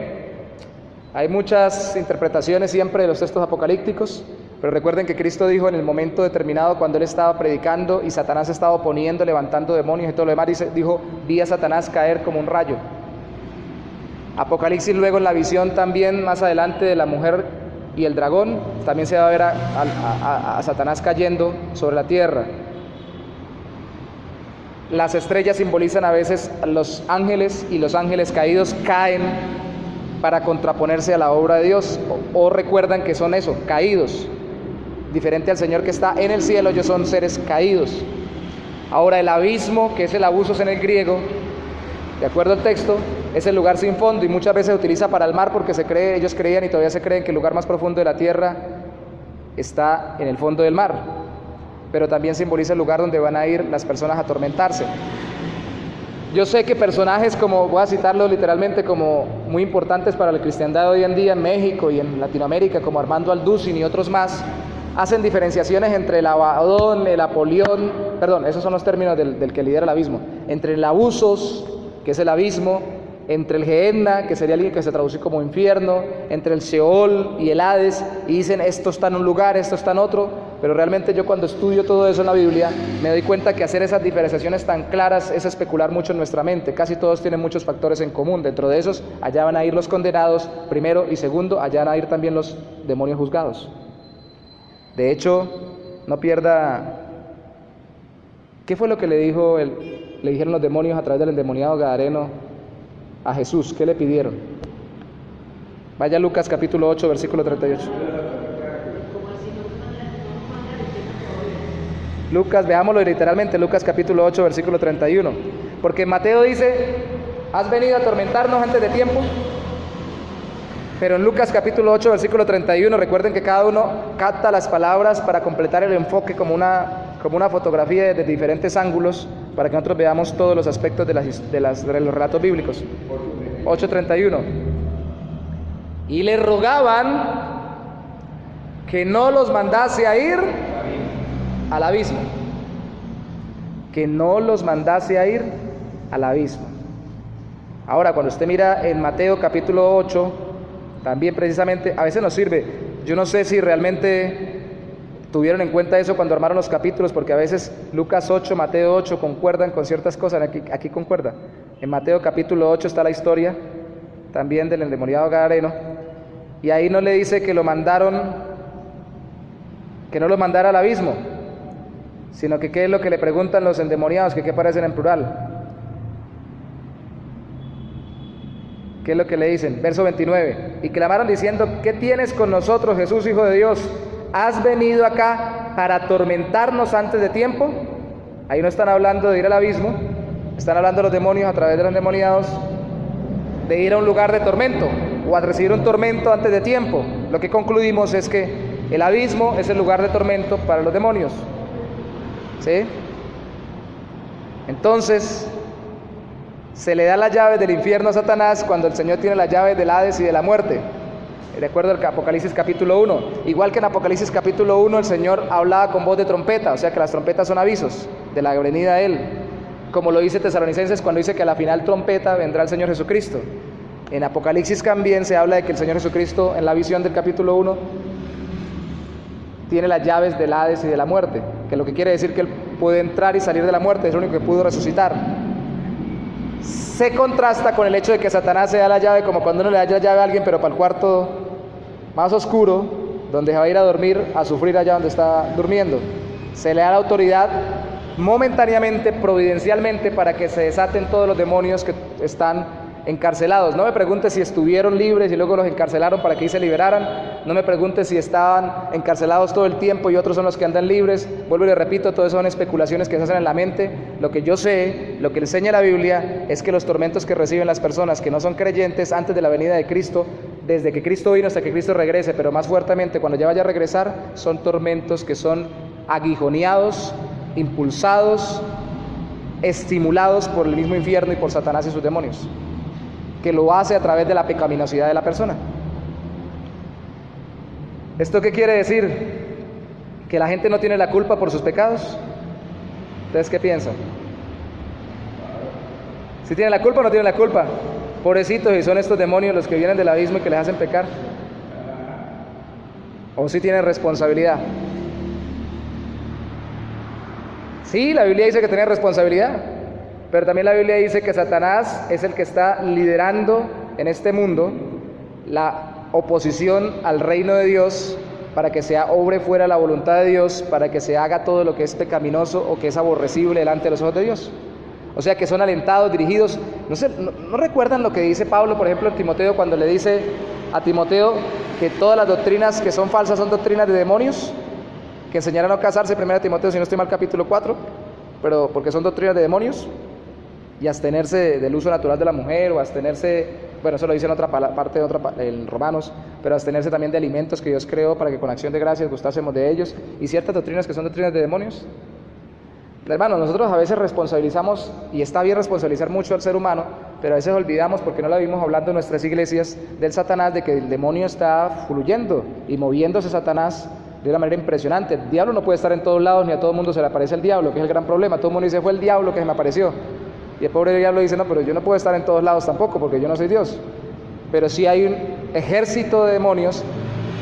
hay muchas interpretaciones siempre de los textos apocalípticos, pero recuerden que Cristo dijo en el momento determinado, cuando Él estaba predicando y Satanás estaba oponiendo, levantando demonios y todo lo demás, dijo, vi a Satanás caer como un rayo. Apocalipsis luego en la visión también más adelante de la mujer y el dragón, también se va a ver a Satanás cayendo sobre la tierra. Las estrellas simbolizan a veces a los ángeles, y los ángeles caídos caen para contraponerse a la obra de Dios, o recuerdan que son eso, caídos. Diferente al Señor que está en el cielo, ellos son seres caídos. Ahora el abismo, que es el abusos en el griego, de acuerdo al texto, es el lugar sin fondo, y muchas veces se utiliza para el mar porque ellos creían y todavía se creen que el lugar más profundo de la tierra está en el fondo del mar. Pero también simboliza el lugar donde van a ir las personas a atormentarse. Yo sé que personajes como, voy a citarlo literalmente, como muy importantes para la cristiandad hoy en día en México y en Latinoamérica, como Armando Alducin y otros más, hacen diferenciaciones entre el Abadón, el Apolión, perdón, esos son los términos del que lidera el abismo, entre el abusos, que es el abismo, entre el Gehenna, que sería alguien que se traduce como infierno, entre el Sheol y el Hades, y dicen esto está en un lugar, esto está en otro, pero realmente yo cuando estudio todo eso en la Biblia me doy cuenta que hacer esas diferenciaciones tan claras es especular mucho en nuestra mente. Casi todos tienen muchos factores en común. Dentro de esos, allá van a ir los condenados primero, y segundo, allá van a ir también los demonios juzgados. De hecho, no pierda, ¿qué fue lo que le dijeron los demonios a través del endemoniado gadareno a Jesús? ¿Qué le pidieron? Vaya a Lucas capítulo 8, versículo 38. Lucas, veámoslo literalmente, Lucas capítulo 8, versículo 31. Porque Mateo dice, ¿has venido a atormentarnos antes de tiempo? Pero en Lucas capítulo 8, versículo 31, recuerden que cada uno capta las palabras para completar el enfoque como una fotografía desde diferentes ángulos, para que nosotros veamos todos los aspectos de los relatos bíblicos. 8:31. Y le rogaban que no los mandase a ir al abismo. Que no los mandase a ir al abismo. Ahora, cuando usted mira en Mateo capítulo 8, también precisamente, a veces nos sirve. Yo no sé si realmente tuvieron en cuenta eso cuando armaron los capítulos, porque a veces Lucas 8, Mateo 8 concuerdan con ciertas cosas. Aquí concuerda. En Mateo capítulo 8 está la historia también del endemoniado gadareno, y ahí no le dice que lo mandaron, que no lo mandara al abismo, sino que qué es lo que le preguntan los endemoniados, que qué parecen en plural. ¿Qué es lo que le dicen? Verso 29. Y clamaron diciendo: ¿qué tienes con nosotros, Jesús, Hijo de Dios? ¿Has venido acá para atormentarnos antes de tiempo? Ahí no están hablando de ir al abismo, están hablando los demonios a través de los endemoniados de ir a un lugar de tormento o a recibir un tormento antes de tiempo. Lo que concluimos es que el abismo es el lugar de tormento para los demonios. ¿Sí? Entonces, se le da las llaves del infierno a Satanás cuando el Señor tiene las llaves del Hades y de la muerte, de acuerdo al Apocalipsis capítulo 1. Igual que en Apocalipsis capítulo 1 el Señor hablaba con voz de trompeta, o sea que las trompetas son avisos de la venida de Él, como lo dice Tesalonicenses cuando dice que a la final trompeta vendrá el Señor Jesucristo. En Apocalipsis también se habla de que el Señor Jesucristo, en la visión del capítulo 1, tiene las llaves del Hades y de la muerte, que lo que quiere decir que Él puede entrar y salir de la muerte, es lo único que pudo resucitar. Se contrasta con el hecho de que Satanás se da la llave como cuando uno le da la llave a alguien, pero para el cuarto más oscuro, donde va a ir a dormir, a sufrir allá donde está durmiendo. Se le da la autoridad momentáneamente, providencialmente, para que se desaten todos los demonios que están encarcelados. No me pregunte si estuvieron libres y luego los encarcelaron para que ahí se liberaran. No me pregunte si estaban encarcelados todo el tiempo y otros son los que andan libres. Vuelvo y le repito, todo eso son especulaciones que se hacen en la mente. Lo que yo sé, lo que enseña la Biblia, es que los tormentos que reciben las personas que no son creyentes antes de la venida de Cristo, desde que Cristo vino hasta que Cristo regrese, pero más fuertemente cuando ya vaya a regresar, son tormentos que son aguijoneados, impulsados, estimulados por el mismo infierno y por Satanás y sus demonios, que lo hace a través de la pecaminosidad de la persona. ¿Esto qué quiere decir? ¿Que la gente no tiene la culpa por sus pecados? ¿Ustedes qué piensan? ¿Si tienen la culpa o no tienen la culpa? Pobrecitos, y son estos demonios los que vienen del abismo y que les hacen pecar. ¿O si tienen responsabilidad? Sí, la Biblia dice que tienen responsabilidad, pero también la Biblia dice que Satanás es el que está liderando en este mundo la oposición al reino de Dios para que se obre fuera la voluntad de Dios, para que se haga todo lo que es pecaminoso o que es aborrecible delante de los ojos de Dios. O sea que son alentados, dirigidos. ¿No recuerdan lo que dice Pablo, por ejemplo, en Timoteo, cuando le dice a Timoteo que todas las doctrinas que son falsas son doctrinas de demonios? Que enseñaron a no casarse, 1 Timoteo, si no estoy mal, capítulo 4, pero porque son doctrinas de demonios. Y abstenerse del uso natural de la mujer, o abstenerse, bueno, eso lo dice en otra parte, en Romanos, pero abstenerse también de alimentos que Dios creó para que con acción de gracias gustásemos de ellos, y ciertas doctrinas que son doctrinas de demonios. Hermanos, nosotros a veces responsabilizamos, y está bien responsabilizar mucho al ser humano, pero a veces olvidamos, porque no la vimos hablando en nuestras iglesias, del Satanás, de que el demonio está fluyendo y moviéndose Satanás de una manera impresionante. El diablo no puede estar en todos lados, ni a todo el mundo se le aparece el diablo, que es el gran problema. Todo el mundo dice, fue el diablo que se me apareció. Y el pobre diablo dice, no, pero yo no puedo estar en todos lados tampoco, porque yo no soy Dios. Pero sí hay un ejército de demonios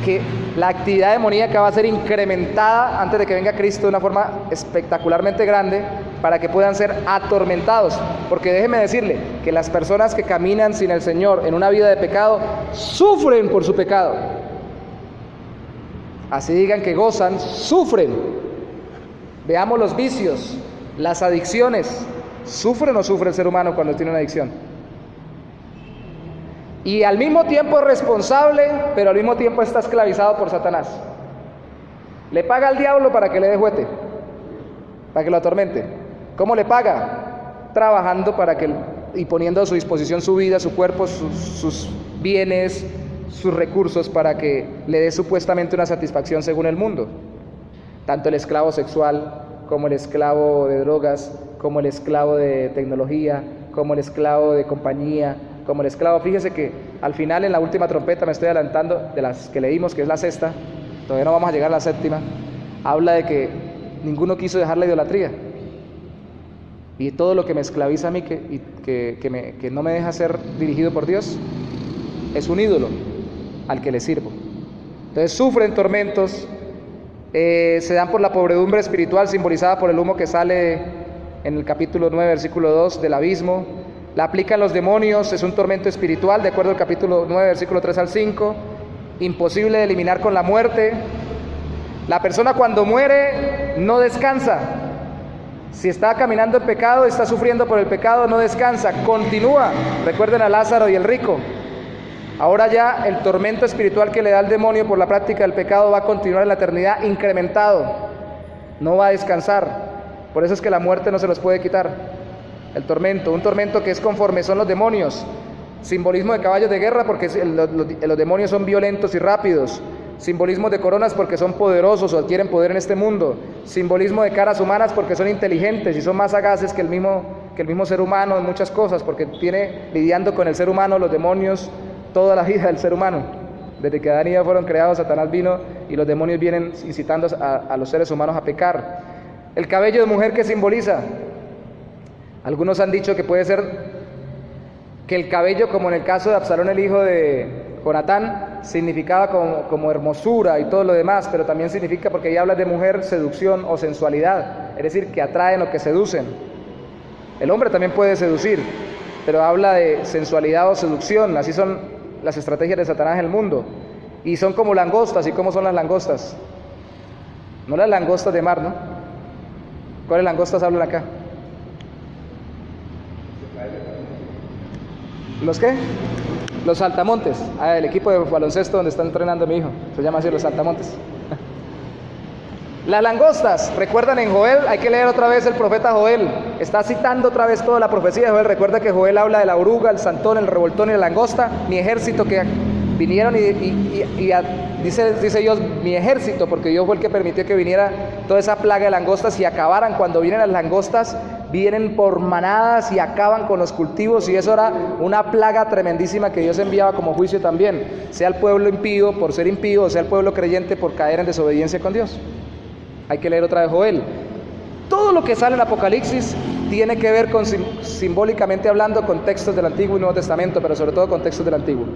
que la actividad demoníaca va a ser incrementada antes de que venga Cristo de una forma espectacularmente grande para que puedan ser atormentados. Porque déjeme decirle que las personas que caminan sin el Señor en una vida de pecado sufren por su pecado. Así digan que gozan, sufren. Veamos los vicios, las adicciones. ¿Sufre o no sufre el ser humano cuando tiene una adicción? Y al mismo tiempo es responsable, pero al mismo tiempo está esclavizado por Satanás. Le paga al diablo para que le dé juguete, para que lo atormente. ¿Cómo le paga? Trabajando para que, y poniendo a su disposición su vida, su cuerpo, sus bienes, sus recursos, para que le dé supuestamente una satisfacción según el mundo. Tanto el esclavo sexual, como el esclavo de drogas, como el esclavo de tecnología, como el esclavo de compañía, como el esclavo. Fíjese que al final, en la última trompeta, me estoy adelantando de las que leímos, que es la sexta, todavía no vamos a llegar a la séptima, habla de que ninguno quiso dejar la idolatría. Y todo lo que me esclaviza a mí, que no me deja ser dirigido por Dios, es un ídolo al que le sirvo. Entonces sufren tormentos, se dan por la pobredumbre espiritual simbolizada por el humo que sale en el capítulo 9, versículo 2 del abismo. La aplican los demonios, es un tormento espiritual, de acuerdo al capítulo 9, versículo 3 al 5, imposible de eliminar con la muerte. La persona cuando muere no descansa. Si está caminando en pecado, está sufriendo por el pecado, no descansa, continúa. Recuerden a Lázaro y el rico. Ahora ya el tormento espiritual que le da el demonio por la práctica del pecado va a continuar en la eternidad incrementado, no va a descansar. Por eso es que la muerte no se los puede quitar. El tormento, un tormento que es conforme son los demonios. Simbolismo de caballos de guerra porque los demonios son violentos y rápidos. Simbolismo de coronas porque son poderosos o adquieren poder en este mundo. Simbolismo de caras humanas porque son inteligentes y son más sagaces que el mismo ser humano en muchas cosas, porque tiene lidiando con el ser humano, los demonios, toda la vida del ser humano. Desde que Adán y Eva fueron creados, Satanás vino y los demonios vienen incitando a los seres humanos a pecar. El cabello de mujer, ¿qué simboliza? Algunos han dicho que puede ser que el cabello, como en el caso de Absalón, el hijo de Jonatán, significaba como hermosura y todo lo demás, pero también significa, porque ahí habla de mujer, seducción o sensualidad, es decir, que atraen o que seducen. El hombre también puede seducir, pero habla de sensualidad o seducción. Así son las estrategias de Satanás en el mundo. Y son como langostas. ¿Y cómo son las langostas? No las langostas de mar, ¿no? ¿Cuáles langostas hablan acá? ¿Los qué? Los saltamontes. El equipo de baloncesto donde está entrenando mi hijo. Se llama así, los saltamontes. Las langostas, recuerdan en Joel, hay que leer otra vez el profeta Joel, está citando otra vez toda la profecía de Joel. Recuerda que Joel habla de la oruga, el santón, el revoltón y la langosta, mi ejército que vinieron dice Dios, mi ejército, porque Dios fue el que permitió que viniera toda esa plaga de langostas y acabaran. Cuando vienen las langostas, vienen por manadas y acaban con los cultivos, y eso era una plaga tremendísima que Dios enviaba como juicio también, sea el pueblo impío por ser impío, o sea el pueblo creyente por caer en desobediencia con Dios. Hay que leer otra vez Joel. Todo lo que sale en Apocalipsis tiene que ver con, simbólicamente hablando, con textos del Antiguo y Nuevo Testamento, pero sobre todo con textos del Antiguo.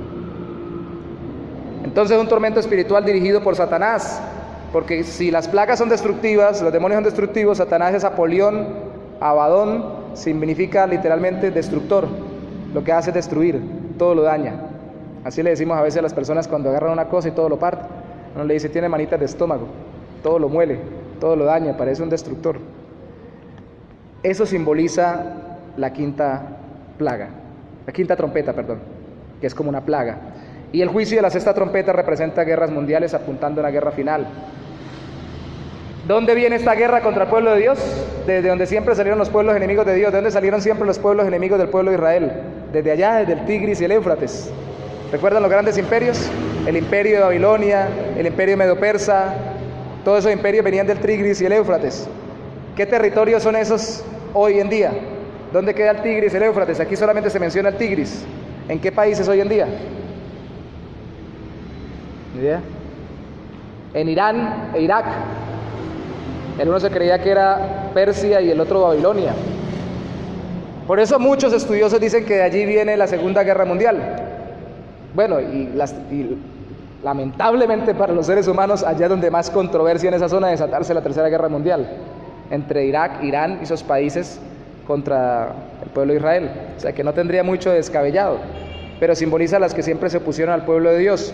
Entonces, un tormento espiritual dirigido por Satanás, porque si las plagas son destructivas, los demonios son destructivos, Satanás es Apolión, Abadón, significa literalmente destructor. Lo que hace es destruir, todo lo daña. Así le decimos a veces a las personas cuando agarran una cosa y todo lo parte. Uno le dice, tiene manitas de estómago, todo lo muele, todo lo daña, parece un destructor. Eso simboliza la quinta trompeta, que es como una plaga. Y el juicio de la sexta trompeta representa guerras mundiales apuntando a una guerra final. ¿Dónde viene esta guerra contra el pueblo de Dios? Desde donde siempre salieron los pueblos enemigos de Dios. ¿De dónde salieron siempre los pueblos enemigos del pueblo de Israel? Desde allá, desde el Tigris y el Éufrates. ¿Recuerdan los grandes imperios? El imperio de Babilonia, el imperio medo-persa. Todos esos imperios venían del Tigris y el Éufrates. ¿Qué territorios son esos hoy en día? ¿Dónde queda el Tigris y el Éufrates? Aquí solamente se menciona el Tigris. ¿En qué países hoy en día? ¿Ni idea? En Irán e Irak. El uno se creía que era Persia y el otro Babilonia. Por eso muchos estudiosos dicen que de allí viene la Segunda Guerra Mundial. Bueno, y lamentablemente para los seres humanos, allá donde más controversia en esa zona de desatarse la Tercera Guerra Mundial, entre Irak, Irán y esos países contra el pueblo de Israel. O sea que no tendría mucho descabellado, pero simboliza a las que siempre se opusieron al pueblo de Dios.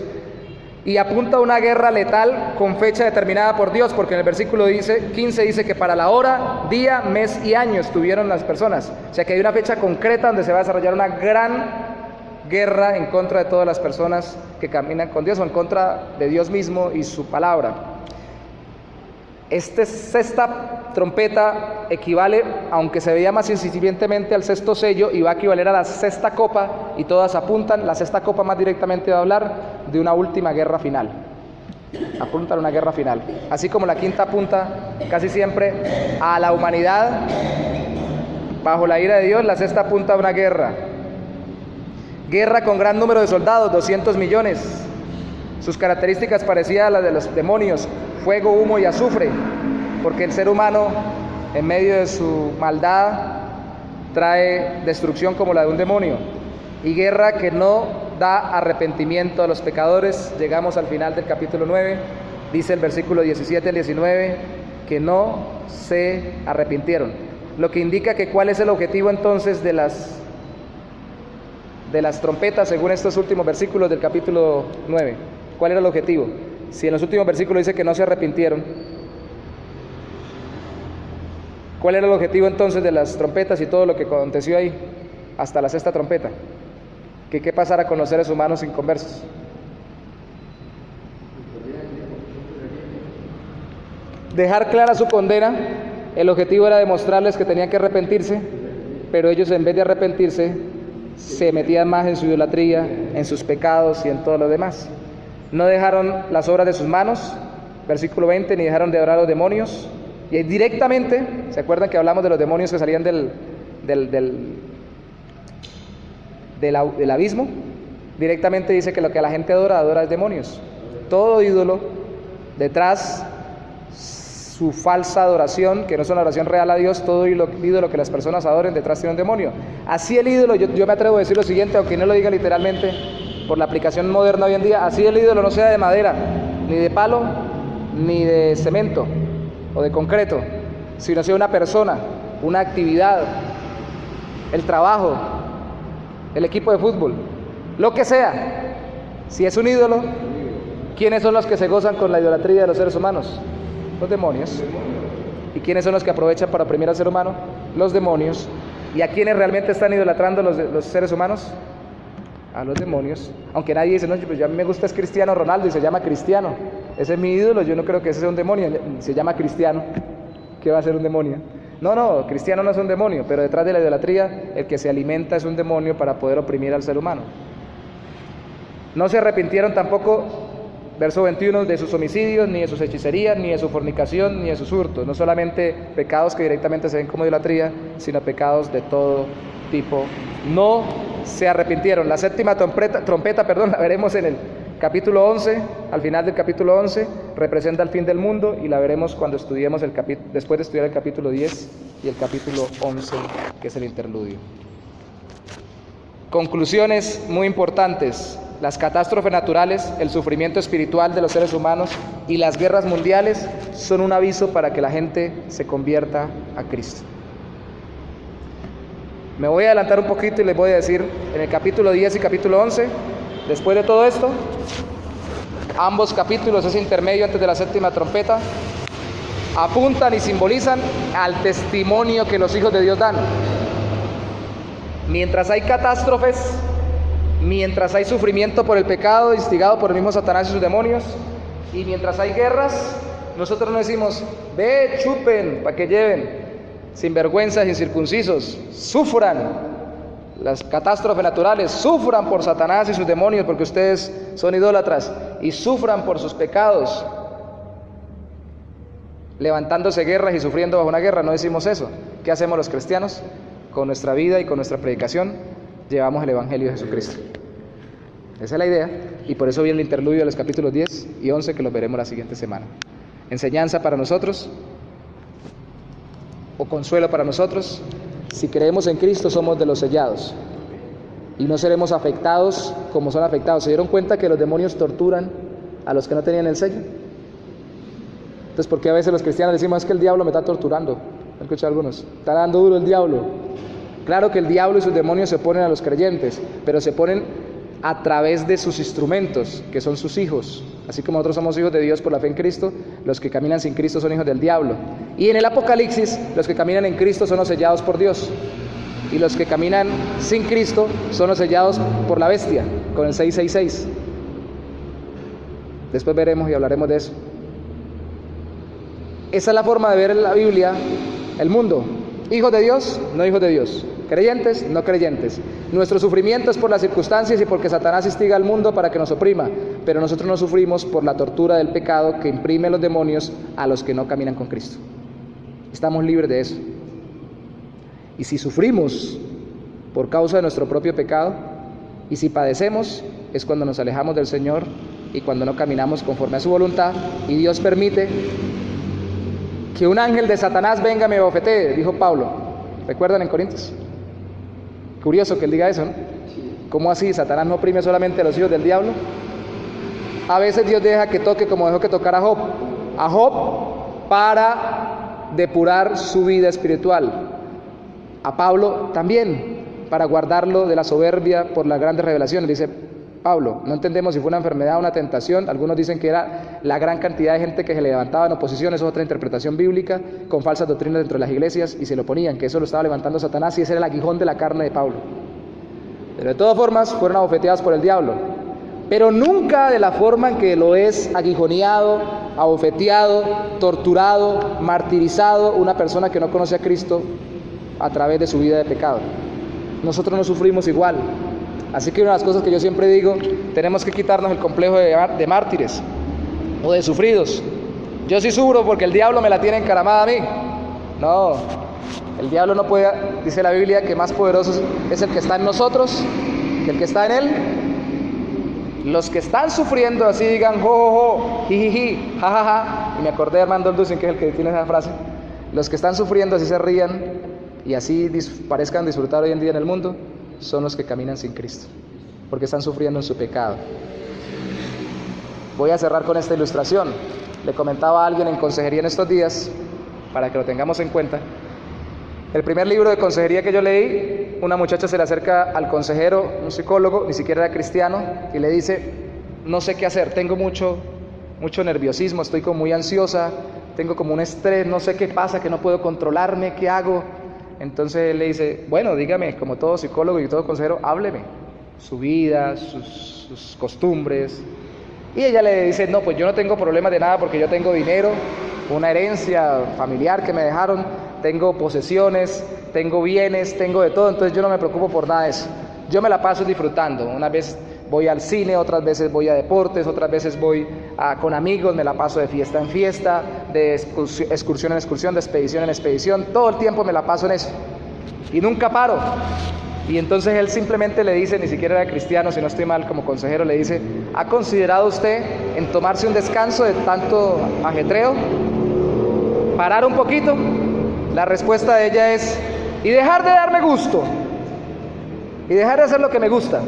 Y apunta a una guerra letal con fecha determinada por Dios, porque en el versículo 15 dice que para la hora, día, mes y año estuvieron las personas. O sea que hay una fecha concreta donde se va a desarrollar una gran guerra en contra de todas las personas que caminan con Dios, o en contra de Dios mismo y su palabra. Esta sexta trompeta equivale, aunque se veía más incipientemente, al sexto sello, y va a equivaler a la sexta copa, y todas apuntan. La sexta copa más directamente va a hablar de una última guerra final. Apuntan a una guerra final. Así como la quinta apunta casi siempre a la humanidad bajo la ira de Dios, la sexta apunta a una guerra. Guerra con gran número de soldados, 200 millones. Sus características parecían a las de los demonios, fuego, humo y azufre, porque el ser humano, en medio de su maldad, trae destrucción como la de un demonio. Y guerra que no da arrepentimiento a los pecadores. Llegamos al final del capítulo 9, dice el versículo 17 al 19, que no se arrepintieron. Lo que indica que cuál es el objetivo entonces de las trompetas, según estos últimos versículos del capítulo 9. ¿Cuál era el objetivo? Si en los últimos versículos dice que no se arrepintieron, ¿cuál era el objetivo entonces de las trompetas y todo lo que aconteció ahí hasta la sexta trompeta? ¿Qué pasara con los seres humanos inconversos? Dejar clara su condena. El objetivo era demostrarles que tenían que arrepentirse, pero ellos, en vez de arrepentirse, se metían más en su idolatría, en sus pecados y en todo lo demás. No dejaron las obras de sus manos, versículo 20, ni dejaron de adorar a los demonios. Y directamente, ¿se acuerdan que hablamos de los demonios que salían del abismo? Directamente dice que lo que la gente adora es demonios. Todo ídolo, detrás su falsa adoración, que no es una oración real a Dios, todo ídolo que las personas adoren, detrás tiene un demonio. Así el ídolo, yo me atrevo a decir lo siguiente, aunque no lo diga literalmente, por la aplicación moderna hoy en día, así el ídolo no sea de madera, ni de palo, ni de cemento o de concreto, sino sea una persona, una actividad, el trabajo, el equipo de fútbol, lo que sea. Si es un ídolo, ¿quiénes son los que se gozan con la idolatría de los seres humanos? Los demonios. ¿Y quiénes son los que aprovechan para oprimir al ser humano? Los demonios. ¿Y a quiénes realmente están idolatrando los seres humanos? A los demonios. Aunque nadie dice, no, pues yo a mí me gusta es Cristiano Ronaldo y se llama Cristiano. Ese es mi ídolo, yo no creo que ese sea un demonio. Se llama Cristiano. ¿Qué va a ser un demonio? No, Cristiano no es un demonio, pero detrás de la idolatría, el que se alimenta es un demonio para poder oprimir al ser humano. No se arrepintieron tampoco, verso 21, de sus homicidios, ni de sus hechicerías, ni de su fornicación, ni de sus hurtos. No solamente pecados que directamente se ven como idolatría, sino pecados de todo tipo. No se arrepintieron. La séptima trompeta, la veremos en el capítulo 11, al final del capítulo 11, representa el fin del mundo, y la veremos cuando estudiemos después de estudiar el capítulo 10 y el capítulo 11, que es el interludio. Conclusiones muy importantes. Las catástrofes naturales, el sufrimiento espiritual de los seres humanos y las guerras mundiales son un aviso para que la gente se convierta a Cristo. Me voy a adelantar un poquito y les voy a decir, en el capítulo 10 y capítulo 11, después de todo esto, ambos capítulos, ese intermedio antes de la séptima trompeta, apuntan y simbolizan al testimonio que los hijos de Dios dan. Mientras hay catástrofes, mientras hay sufrimiento por el pecado instigado por el mismo Satanás y sus demonios, y mientras hay guerras, nosotros no decimos, ve, chupen, para que lleven, sinvergüenzas, incircuncisos, sufran las catástrofes naturales, sufran por Satanás y sus demonios, porque ustedes son idólatras, y sufran por sus pecados, levantándose guerras y sufriendo bajo una guerra. No decimos eso. ¿Qué hacemos los cristianos? Con nuestra vida y con nuestra predicación llevamos el Evangelio de Jesucristo. Esa es la idea, y por eso viene el interludio de los capítulos 10 y 11, que los veremos la siguiente semana. Enseñanza para nosotros, o consuelo para nosotros. Si creemos en Cristo, somos de los sellados y no seremos afectados como son afectados. ¿Se dieron cuenta que los demonios torturan a los que no tenían el sello? Entonces, ¿por qué a veces los cristianos decimos, es que el diablo me está torturando? ¿Han escuchado algunos? Está dando duro el diablo. Claro que el diablo y sus demonios se oponen a los creyentes, pero se oponen a través de sus instrumentos, que son sus hijos. Así como nosotros somos hijos de Dios por la fe en Cristo, los que caminan sin Cristo son hijos del diablo. Y en el Apocalipsis, los que caminan en Cristo son los sellados por Dios, y los que caminan sin Cristo son los sellados por la bestia, con el 666. Después veremos y hablaremos de eso. Esa es la forma de ver en la Biblia el mundo. Hijos de Dios, no hijos de Dios. Creyentes, no creyentes. Nuestro sufrimiento es por las circunstancias y porque Satanás instiga al mundo para que nos oprima, pero nosotros no sufrimos por la tortura del pecado que imprime los demonios a los que no caminan con Cristo. Estamos libres de eso. Y si sufrimos por causa de nuestro propio pecado, Y si padecemos, es cuando nos alejamos del Señor y cuando no caminamos conforme a su voluntad, y Dios permite que un ángel de Satanás venga y me bofetee, dijo Pablo. ¿Recuerdan en Corintios? Curioso que él diga eso, ¿no? ¿Cómo así? ¿Satanás no oprime solamente a los hijos del diablo? A veces Dios deja que toque como dejó que tocara a Job para depurar su vida espiritual. A Pablo también, para guardarlo de la soberbia por las grandes revelaciones. Dice Pablo, no entendemos si fue una enfermedad o una tentación. Algunos dicen que era la gran cantidad de gente que se le levantaba en oposición. Eso es otra interpretación bíblica, con falsas doctrinas dentro de las iglesias, y se lo ponían, que eso lo estaba levantando Satanás, y ese era el aguijón de la carne de Pablo. Pero de todas formas fueron abofeteados por el diablo, pero nunca de la forma en que lo es aguijoneado, abofeteado, torturado, martirizado una persona que no conoce a Cristo a través de su vida de pecado. Nosotros no sufrimos igual. Así que una de las cosas que yo siempre digo, tenemos que quitarnos el complejo de mártires o de sufridos. Yo sí sufro porque el diablo me la tiene encaramada a mí. No, el diablo no puede, dice la Biblia, que más poderoso es el que está en nosotros que el que está en él. Los que están sufriendo así digan jo, jo, jo, jijiji, ja, ja, ja. Y me acordé de Armando Alducin, que es el que tiene esa frase. Los que están sufriendo así se rían y así parezcan disfrutar hoy en día en el mundo, son los que caminan sin Cristo, porque están sufriendo en su pecado. Voy a cerrar con esta ilustración. Le comentaba a alguien en consejería en estos días, para que lo tengamos en cuenta. El primer libro de consejería que yo leí, una muchacha se le acerca al consejero, un psicólogo, ni siquiera era cristiano, y le dice, no sé qué hacer, tengo mucho nerviosismo, estoy como muy ansiosa, tengo como un estrés, no sé qué pasa, que no puedo controlarme, ¿qué hago? Entonces él le dice, bueno, dígame, como todo psicólogo y todo consejero, hábleme, su vida, sus costumbres. Y ella le dice, no, pues yo no tengo problemas de nada porque yo tengo dinero, una herencia familiar que me dejaron, tengo posesiones, tengo bienes, tengo de todo, entonces yo no me preocupo por nada de eso. Yo me la paso disfrutando, una vez voy al cine, otras veces voy a deportes, otras veces voy con amigos, me la paso de fiesta en fiesta, de excursión en excursión, de expedición en expedición, todo el tiempo me la paso en eso y nunca paro. Y entonces él simplemente le dice, ni siquiera era cristiano, si no estoy mal, como consejero, le dice, ¿ha considerado usted en tomarse un descanso de tanto ajetreo? ¿Parar un poquito? La respuesta de ella es, y dejar de darme gusto, y dejar de hacer lo que me gusta.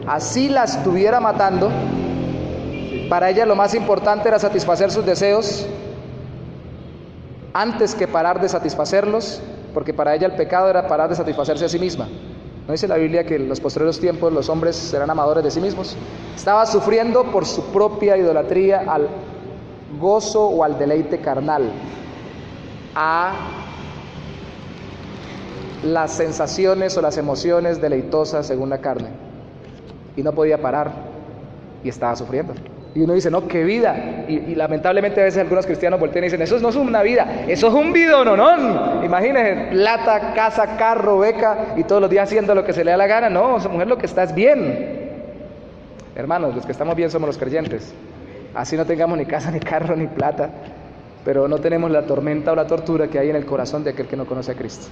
Así la estuviera matando, para ella lo más importante era satisfacer sus deseos antes que parar de satisfacerlos, porque para ella el pecado era parar de satisfacerse a sí misma. ¿No dice la Biblia que en los postreros tiempos los hombres serán amadores de sí mismos? Estaba sufriendo por su propia idolatría al gozo o al deleite carnal, a las sensaciones o las emociones deleitosas según la carne, y no podía parar y estaba sufriendo. Y uno dice, no, qué vida. Y lamentablemente a veces algunos cristianos voltean y dicen, eso no es una vida, eso es un bidononón. Imagínense, plata, casa, carro, beca, y todos los días haciendo lo que se le da la gana. No, esa mujer lo que está es bien. Hermanos, los que estamos bien somos los creyentes. Así no tengamos ni casa, ni carro, ni plata, pero no tenemos la tormenta o la tortura que hay en el corazón de aquel que no conoce a Cristo.